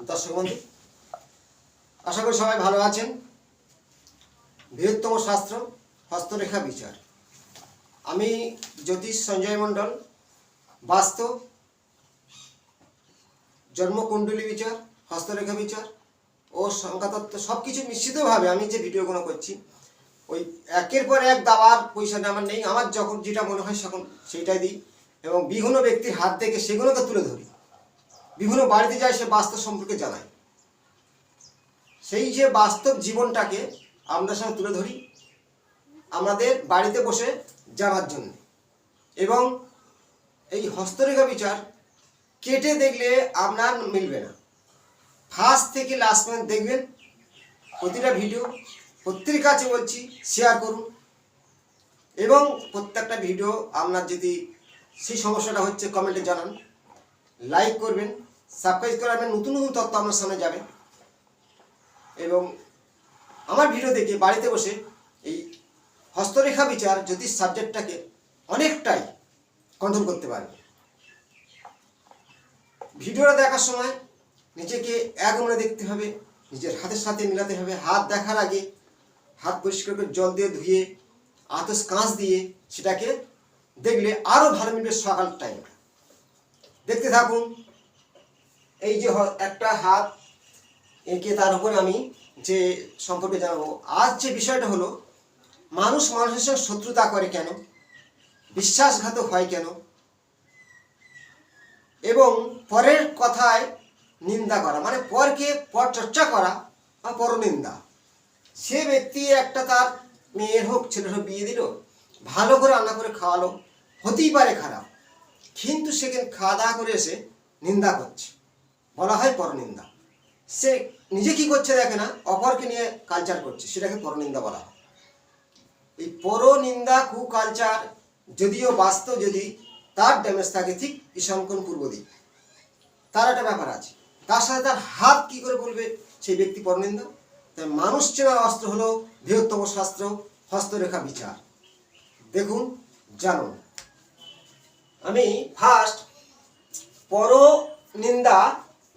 দর্শক বন্ধু, আশা করি সবাই ভালো আছেন। বৃহত্তম শাস্ত্র হস্তরেখা বিচার। আমি জ্যোতিষ সঞ্জয় মণ্ডল। বাস্তব, জন্মকুণ্ডলী বিচার, হস্তরেখা বিচার ও সংখ্যাতত্ত্ব সব কিছু মিশ্রিতভাবে আমি যে ভিডিওগুলো করছি, ওই একের পর এক দাবার পয়সা আমার নেই। আমার যখন যেটা মনে হয় তখন সেইটাই দিই এবং বিভিন্ন ব্যক্তির হাত থেকে সেগুলোকে তুলে ধরি। বিভিন্ন বাড়িতে যাই, সে বাস্তব সম্পর্কে জানাই। সেই যে বাস্তব জীবনটাকে আমরা সঙ্গে তুলে ধরি আমাদের বাড়িতে বসে জানার জন্য। এবং এই হস্তরেখা বিচার কেটে দেখলে আপনার মিলবে না। ফার্স্ট থেকে লাস্ট পর্যন্ত দেখবেন। প্রতিটা ভিডিও প্রত্যেকের কাছে বলছি শেয়ার করুন এবং প্রত্যেকটা ভিডিও আপনার যদি সেই সমস্যাটা হচ্ছে কমেন্টে জানান, লাইক করবেন, সাবস্ক্রাইব করবেন। নতুন নতুন তথ্য আপনার সামনে যাবে এবং আমার ভিডিও দেখে বাড়িতে বসে এই হস্তরেখা বিচার জ্যোতিষ সাবজেক্টটাকে অনেকটাই কন্ট্রোল করতে পারবে। ভিডিওটা দেখার সময় নিজেকে এক মনে দেখতে হবে, নিজের হাতের সাথে মিলাতে হবে। হাত দেখার আগে হাত পরিষ্কার করে জল দিয়ে ধুয়ে আতস কাঁচ দিয়ে সেটাকে দেখলে আরও ভালো মিলবে। সকাল টাইম দেখতে থাকুন। এই যে একটা হাত এঁকে তার উপরে আমি যে সম্পর্কে জানাবো। আজ যে বিষয়টা হলো, মানুষ মানুষের সঙ্গে শত্রুতা করে কেন, বিশ্বাসঘাতক হয় কেন, এবং পরের কথায় নিন্দা করা, মানে পরকে পর চর্চা করা বা পরনিন্দা। সে ব্যক্তি একটা তার মেয়ের হোক ছেলের হোক বিয়ে দিল, ভালো করে রান্না করে খাওয়ালো, হতেই পারে খারাপ, কিন্তু সেখানে খাওয়া দাওয়া করে এসে নিন্দা করছে, বলা হয় পরনিন্দা। সে নিজে কি করছে দেখে না, অপরকে নিয়ে কালচার করছে, সেটাকে পরনিন্দা বলা হয়। এই পরনিন্দা কুকালচার যদিও বাস্তব, যদি তার ড্যামেজ থাকে ঠিক ঈশানকোণ পূর্ব দিক, তার একটা ব্যাপার আছে। তার সাথে তার হাত কি করে বলবে সেই ব্যক্তি পরনিন্দা? তাই মানুষ চেনার অস্ত্র হলো বৃহত্তম শাস্ত্র হস্তরেখা বিচার। দেখুন, জানুন। আমি ফার্স্ট পরনিন্দা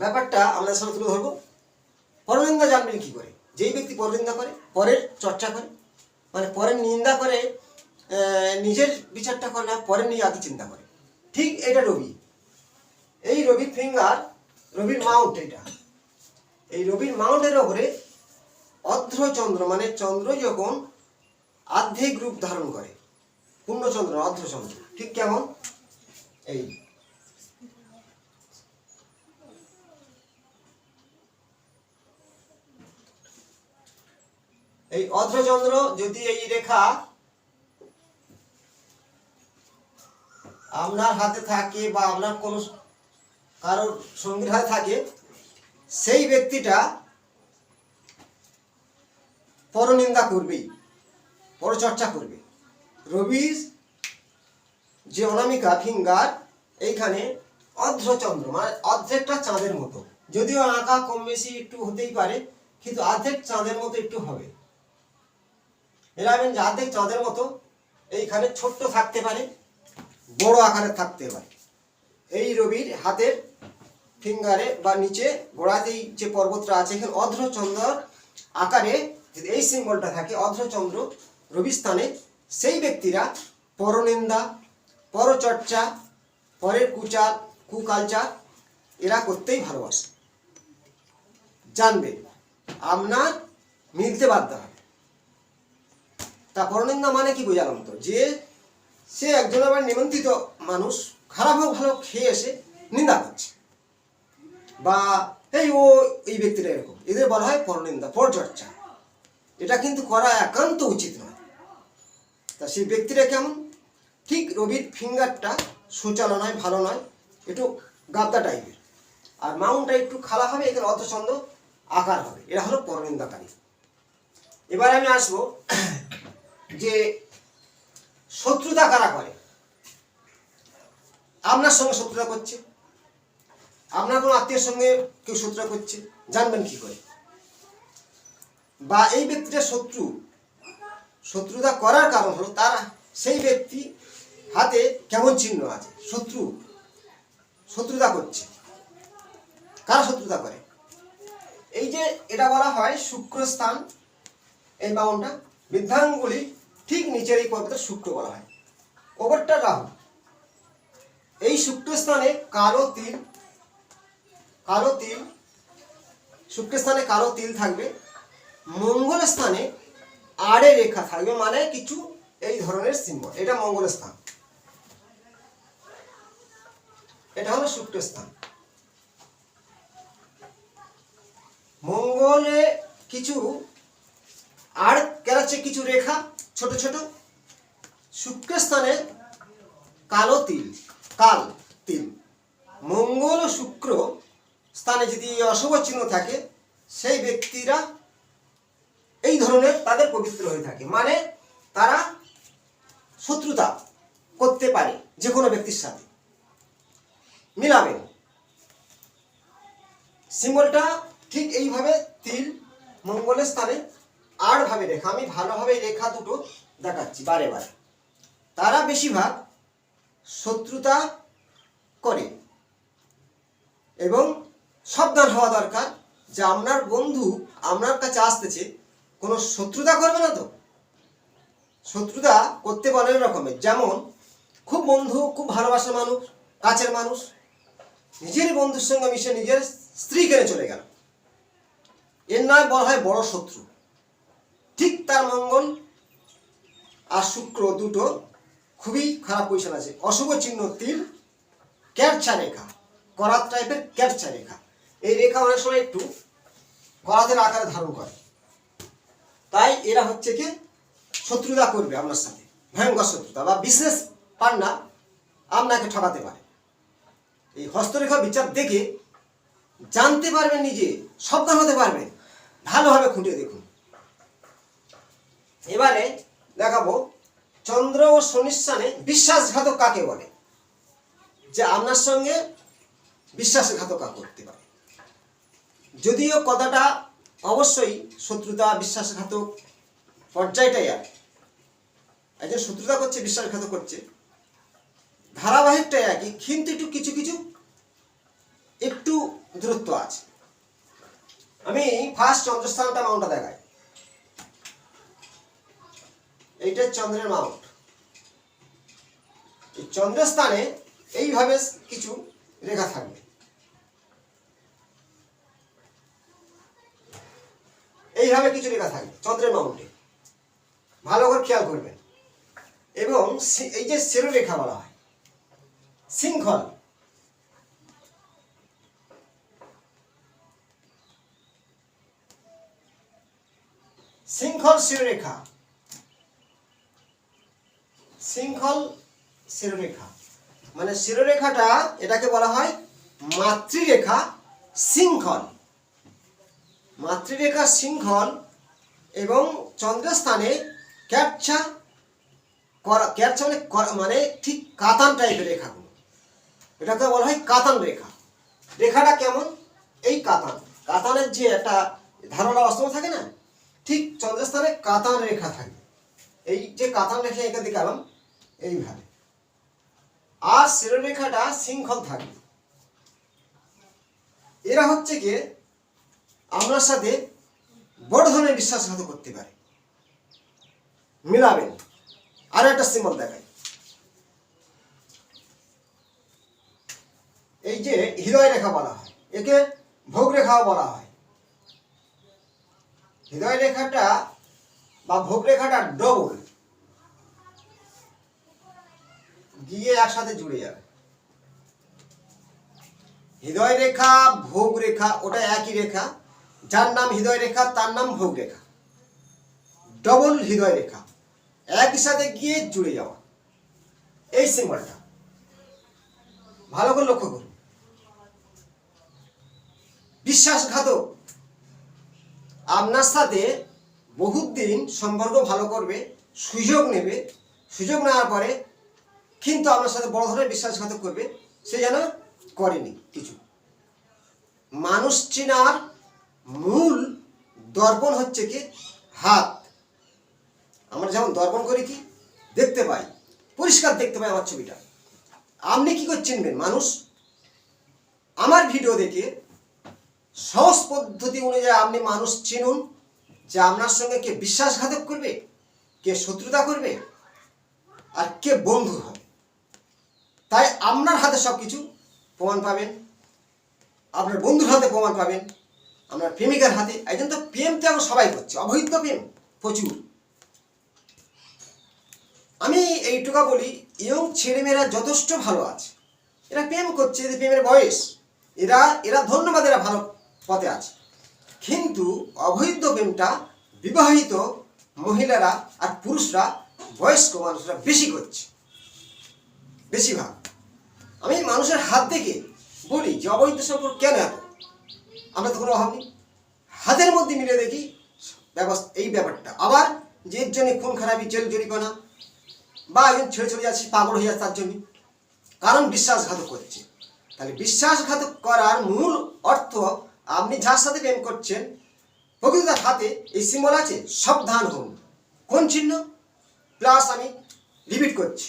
ব্যাপারটা আপনার সামনে তুলে ধরবো। পরনিন্দা জানবেন কি করে? যেই ব্যক্তি পরনিন্দা করে, পরের চর্চা করে, মানে পরের নিন্দা করে, নিজের বিচারটা করে না, পরের নিয়ে আগে চিন্তা করে। ঠিক এটা রবি। এই রবির ফিঙ্গার, রবির মাউন্ট, এটা এই রবির মাউন্টের ওপরে অর্ধচন্দ্র, মানে চন্দ্র যখন আর্ধেক রূপ ধারণ করে, পূর্ণচন্দ্র অর্ধচন্দ্র ঠিক কেমন, এই অর্ধচন্দ্র যদি এই রেখা আপনার হাতে থাকে বা আপনার কোনো কারোর সঙ্গীর হাতে থাকে, সেই ব্যক্তিটা পরনিন্দা করবেই, পরচর্চা করবে। রবির যে অনামিকা ফিঙ্গার, এইখানে অর্ধচন্দ্র, মানে অর্ধেকটা চাঁদের মতো, যদিও আঁকা কম বেশি একটু হতেই পারে, কিন্তু অর্ধেক চাঁদের মতো একটু হবে। এরাবেন যে অর্ধেক চাঁদের মতো, এইখানে ছোট্ট থাকতে পারে, বড় আকারে থাকতে পারে। এই রবির হাতের ফিঙ্গারে বা নিচে গোড়াতেই যে পর্বতটা আছে, এখানে অর্ধচন্দ্র আকারে যদি এই সিম্বলটা থাকে, অর্ধচন্দ্র রবি স্থানে, সেই ব্যক্তিরা পরনিন্দা, পরচর্চা, পরের কুকালচার এরা করতেই ভালোবাসে। জানবেন, আপনার মিলতে বাধ্য হবে। তা পরনিন্দা মানে কি বোঝালাম তো, যে সে একজন আবার নিমন্ত্রিত মানুষ খারাপ হোক ভালো খেয়ে এসে নিন্দা করছে, বা এই ব্যক্তিটা এরকম, এদের বলা হয় পরনিন্দা, পরচর্চা। এটা কিন্তু করা একান্ত উচিত নয়। তা সেই ব্যক্তিটা কেমন? ঠিক রবির ফিঙ্গারটা সুচালো নয়, ভালো নয়, একটু গাবদা টাইপের, আর মাউন্টটা একটু খালা হবে, এখানে অর্ধচন্দ্র আকার হবে। এরা হলো পরনিন্দাকারী। এবার আমি আসবো যে শত্রুতা কারা করে। আপনার সঙ্গে শত্রুতা করছে, আপনার কোনো আত্মীয়ের সঙ্গে কেউ শত্রুতা করছে, জানবেন কি করে? বা এই ব্যক্তিটা শত্রুতা করার কারণ হলো তার সেই ব্যক্তি হাতে কেমন চিহ্ন আছে। শত্রুতা করছে, কারা শত্রুতা করে? এটা বলা হয় শুক্রস্থান। এই মাউন্টটা বৃদ্ধাঙ্গুলি ঠিক নিচের এই পর্বতটা শুক্র বলা হয়, ওপরটা রাহু। এই শুক্রস্থানে কালো তিল, শুক্রস্থানে কালো তিল থাকবে। মঙ্গল স্থানে আড়ে রেখা থাকবে, মানে কিছু এই ধরনের সিম্বল। এটা মঙ্গল স্থান, এটা হলো শুক্রস্থান। মঙ্গলে কিছু আর কেরাচ্ছে কিছু রেখা ছোট ছোট। শুক্রস্থানে কালো তিল, কাল তিল। মঙ্গল ও শুক্র স্থানে যদি অশুভ চিহ্ন থাকে, সেই ব্যক্তিরা এই ধরনের তাদের পবিত্র হয়ে থাকে, মানে তারা শত্রুতা করতে পারে যে কোনো ব্যক্তির সাথে। মিলাবেন সিম্বলটা ঠিক এইভাবে তিল মঙ্গলের স্থানে আর ভাবে রেখা। আমি ভালোভাবে রেখা দুটো দেখাচ্ছি বারে বারে। তারা বেশিরভাগ শত্রুতা করে, এবং সাবধান হওয়া দরকার যে আপনার বন্ধু আপনার কাছে আসতেছে, কোনো শত্রুতা করবে না তো। শত্রুতা করতে পারে রকমের, যেমন খুব বন্ধু, খুব ভালোবাসার মানুষ, কাছের মানুষ নিজের বন্ধুর সঙ্গে মিশে নিজের স্ত্রী কেড়ে চলে গেল, এর নয় বলা হয় বড় শত্রু। ঠিক তার মঙ্গল আর শুক্র দুটো খুবই খারাপ পজিশন আছে। অশুভ চিহ্ন তিল, ক্যাটছা রেখা, করাত টাইপের ক্যাটছা রেখা। এই রেখা অনেক সময় একটু করাতের আকারে ধারণ করে, তাই এরা হচ্ছে কি শত্রুতা করবে আপনার সাথে, ভয়ঙ্কর শত্রুতা, বা বিজনেস পার্টনার আপনাকে ঠকাতে পারে। এই হস্তরেখা বিচার দেখে জানতে পারবেন, নিজে সাবধান হতে পারবেন। ভালোভাবে খুঁটিয়ে দেখুন। এবারে দেখাবো চন্দ্র ও শনির স্থানে বিশ্বাসঘাতক কাকে বলে, যে আপনার সঙ্গে বিশ্বাসঘাতক করতে পারে। যদিও কথাটা অবশ্যই শত্রুতা বিশ্বাসঘাতক পর্যায়টাই আর একজন শত্রুতা করছে, বিশ্বাসঘাতক করছে, ধারাবাহিকটাই একই, কিন্তু একটু কিছু কিছু একটু দূরত্ব আছে। আমি ফার্স্ট চন্দ্রস্থানটা মাউন্টটা দেখাই। এইটা চন্দ্রের মাউন্ট। এই চন্দ্রস্থানে এইভাবে কিছু রেখা থাকবে, এইভাবে কিছু রেখা থাকবে চন্দ্রের মাউন্টে, ভালো করে খেয়াল করবেন। এবং এই যে শিরোরেখা বলা হয়, শৃঙ্খল, শৃঙ্খল শিরোরেখা, শৃঙ্খল শিরোরেখা মানে শিরোরেখাটা এটাকে বলা হয় মাতৃরেখা শৃঙ্খল। মাতৃরেখা শৃঙ্খল এবং চন্দ্রস্থানে ক্যাটছা, ক্যাটছা মানে ঠিক কাতান টাইপের রেখাগুলো, এটাকে বলা হয় কাতান রেখা। রেখাটা কেমন? এই কাতান, কাতানের যে একটা ধারণা অস্তম থাকে না, ঠিক চন্দ্রস্থানে কাতান রেখা থাকে। এই যে কাতান রেখা এখানে দেখালাম এইভাবে, আর শিরোরেখাটা শৃঙ্খল থাকবে। এরা হচ্ছে কি আপনার সাথে বড় ধরনের বিশ্বাসঘাতক করতে পারে। মিলাবেন। আর একটা সিম্বল দেখাই, এই যে হৃদয় রেখা বলা হয়, একে ভোগ রেখাও বলা হয়। হৃদয় রেখাটা বা ভোগ রেখাটা ডবল গিয়ে একসাথে জুড়ে যাবে। হৃদয় রেখা ভোগ রেখা ওটা একই রেখা, যার নাম হৃদয় রেখা তার নাম ভোগ রেখা। ডবল হৃদয় রেখা একই সাথে গিয়ে জুড়ে যাওয়া, এই সিম্বলটা ভালো করে লক্ষ্য করুন। বিশ্বাসঘাতক আপনার সাথে বহুত দিন সম্পর্ক ভালো করবে, সুযোগ নেবে, সুযোগ নেওয়ার পরে কিন্তু আপনার সাথে বড় ধরনের বিশ্বাসঘাতক করবে, সে যেন করেনি কিছু। মানুষ চেনার মূল দর্পণ হচ্ছে কি হাত। আমরা যেমন দর্পণ করি কি দেখতে পাই, পরিষ্কার দেখতে পাই আমার ছবিটা। আপনি কি করে চিনবেন মানুষ? আমার ভিডিও দেখে সহজ পদ্ধতি অনুযায়ী আপনি মানুষ চিনুন যে আপনার সঙ্গে কে বিশ্বাসঘাতক করবে, কে শত্রুতা করবে, আর কে বন্ধু হবে। তাই আপনার হাতে সব কিছু প্রমাণ পাবেন, আপনার বন্ধুর হাতে প্রমাণ পাবেন, আপনার প্রেমিকার হাতে। এই জন্য তো প্রেম তো এখন সবাই করছে, অবৈধ প্রেম প্রচুর। আমি এইটুকা বলি, ইয়ং ছেলেমেয়েরা যথেষ্ট ভালো আছে, এরা প্রেম করছে, এদের প্রেমের বয়স, এরা ধন্যবাদ, এরা ভালো পথে আছে। কিন্তু অবৈধ প্রেমটা বিবাহিত মহিলারা আর পুরুষরা, বয়স্ক মানুষরা বেশি করছে, বেশিরভাগ। আমি মানুষের হাত দেখে বলি যে অবৈধ সম্পর্ক কেন এত, আমরা তো কোনো অভাব নেই, হাতের মধ্যে মিলে দেখি এই ব্যাপারটা। আবার যে এর জন্য খুন খারাপি, জেল জরিমানা, বা একজন ছেড়ে চলে যাচ্ছে, পাগল হয়ে যাচ্ছে তার জন্য, কারণ বিশ্বাসঘাতক করছে। তাহলে বিশ্বাসঘাতক করার মূল অর্থ, আপনি যার সাথে প্রেম করছেন প্রকৃত তার হাতে এই সিম্বল আছে, সাবধান হন। কোন চিহ্ন? প্লাস, আমি রিপিট করছি,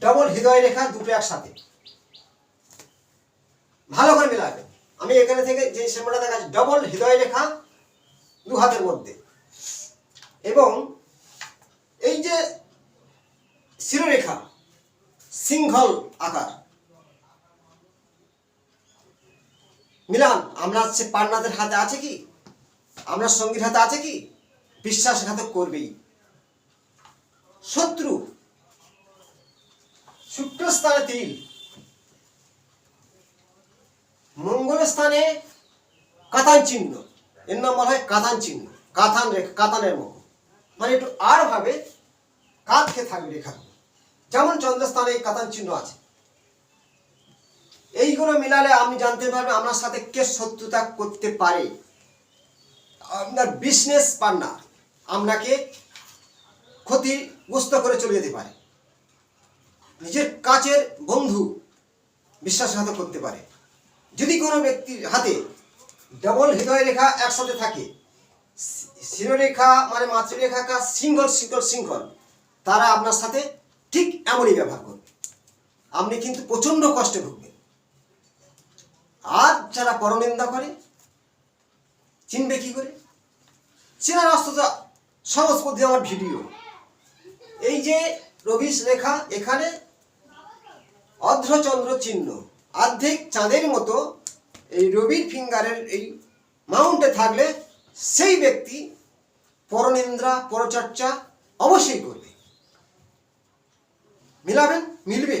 ডবল হৃদয় রেখা দুটো একসাথে ভালো করে মেলাবেন। আমি এখানে থেকে যে সিম্বলটা দেখাচ্ছি, ডবল হৃদয় রেখা দু হাতের মধ্যে, এবং এই যে শিরোরেখা সিংহল আকার মিলান। আমরা সে পান্নাদের হাতে আছে কি, আপনার সঙ্গীর হাতে আছে কি? বিশ্বাসঘাতক করবেই। শত্রু, শুক্র স্থানে তিল, মঙ্গল স্থানে কাতান চিহ্ন, এর নাম বলা হয় কাতান চিহ্ন, কাতান রেখা, কাতানের মতো, মানে একটু আর ভাবে কাত খেয়ে থাকবে রেখা, যেমন চন্দ্রস্থানে এই কাতান চিহ্ন আছে। এইগুলো মিলালে আপনি জানতে পারবেন আপনার সাথে কে শত্রুতা করতে পারে। আপনার বিজনেস পার্টনার আপনাকে ক্ষতিগ্রস্ত করে চলে যেতে পারে, নিজের কাছের বন্ধু বিশ্বাসঘাতক করতে পারে। যদি কোনো ব্যক্তির হাতে ডবল হৃদয় রেখা একসাথে থাকে, শিরোরেখা মানে মাতৃরেখা সিঙ্গল সিঙ্গল সিঙ্গল, তারা আপনার সাথে ঠিক এমনই ব্যবহার করবে, আপনি কিন্তু প্রচণ্ড কষ্টে ভুগবেন। আর যারা পরনিন্দা করে, চিনবে কি করে? চেনার রাস্তা সহজ পদ্ধতি আমার ভিডিও। এই যে রবি রেখা, এখানে অর্ধচন্দ্র চিহ্ন, অর্ধেক চাঁদের মতো এই রবির ফিঙ্গারের এই মাউন্টে থাকলে সেই ব্যক্তি পরনিন্দা পরচর্চা অবশ্যই করবে। মিলাবেন, মিলবে।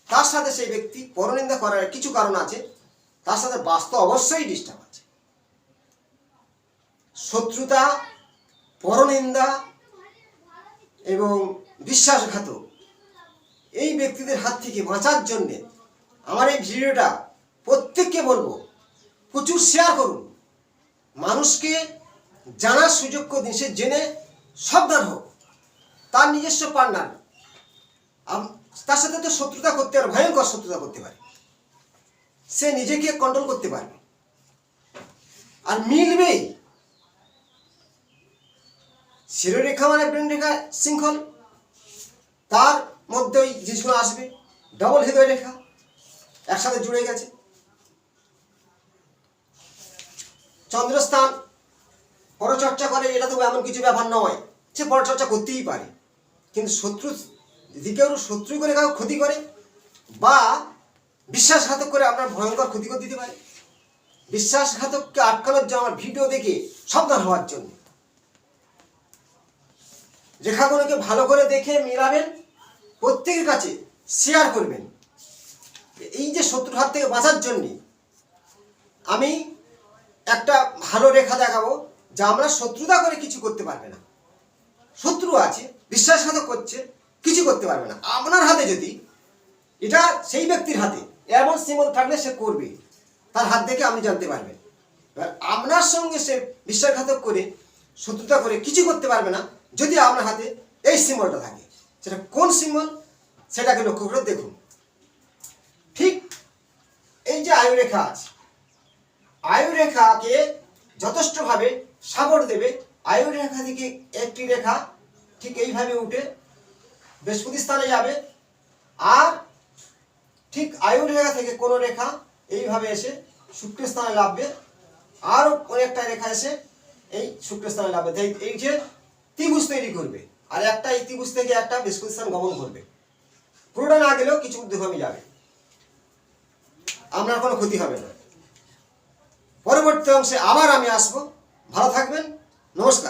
তার সাথে সেই ব্যক্তি পরনিন্দা করার কিছু কারণ আছে, তার সাথে বাস্তব অবশ্যই ডিস্টার্ব আছে। শত্রুতা, পরনিন্দা এবং বিশ্বাসঘাতক এই ব্যক্তিদের হাত থেকে বাঁচার জন্যে আমার এই ভিডিওটা প্রত্যেককে বলবো, প্রচুর শেয়ার করুন, মানুষকে জানার সুযোগ দিন, সে জেনে সাবধান হোক। তার নিজস্ব পার্টনার, তার সাথে তো শত্রুতা করতে পারে, ভয়ঙ্কর শত্রুতা করতে পারে, সে নিজেকে কন্ট্রোল করতে পারবে, আর মিলবেই। শিরোরেখা মানে ব্রেন রেখা শৃঙ্খল, তার মধ্যে ওই জিনিসগুলো আসবে। ডবল হৃদয় রেখা একসাথে জুড়ে গেছে। চন্দ্রস্থান পরচর্চা করে, এটা তো এমন কিছু ব্যাপার নয়, সে পরচর্চা করতেই পারে, কিন্তু শত্রু যদি কেউ শত্রু করে কাউকে ক্ষতি করে বা বিশ্বাসঘাতক করে আপনার ভয়ঙ্কর ক্ষতি করে দিতে পারে। বিশ্বাসঘাতককে আটকানোর জন্য আমার ভিডিও দেখে সাবধান হওয়ার জন্য রেখাগুলোকে ভালো করে দেখে মিলাবেন, প্রত্যেকের কাছে শেয়ার করবেন। এই যে শত্রুর হাত থেকে বাঁচার জন্যে আমি একটা ভালো রেখা দেখাবো, যা আমরা শত্রুতা করে কিছু করতে পারবে না। শত্রু আছে, বিশ্বাসঘাতক করছে, কিছু করতে পারবে না। আপনার হাতে যদি এটা সেই ব্যক্তির হাতে এমন সিম্বল থাকলে সে করবে, তার হাত দেখে আপনি জানতে পারবেন। এবার আপনার সঙ্গে সে বিশ্বাসঘাতক করে শত্রুতা করে কিছু করতে পারবে না যদি আপনার হাতে এই সিম্বলটা থাকে। সেটা কোন সিম্বল সেটাকে লক্ষ্য করে দেখুন। ঠিক এই যে আয়ুরেখা আছে, আয়ুরেখাকে যথেষ্টভাবে সাপোর্ট দেবে। আয়ুরেখা থেকে একটি রেখা ঠিক এইভাবে উঠে বৃহস্পতি স্থানে যাবে, আর ঠিক আয়ুরেখা থেকে কোনো রেখা এইভাবে এসে শুক্রের স্থানে লাভবে, আরও অনেকটা রেখা এসে এই শুক্রের স্থানে লাভবে। এই যে ত্রিভুজ তৈরি করবে, আর একটা এই ত্রিভুজ থেকে একটা বৃহস্পতি স্থান গমন করবে, পুরোটা না গেলেও কিছু ঊর্ধ্বগামী যাবে, আপনার কোনো ক্ষতি হবে না। পরবর্তী অংশে আবার আমি আসবো। ভালো থাকবেন, নমস্কার।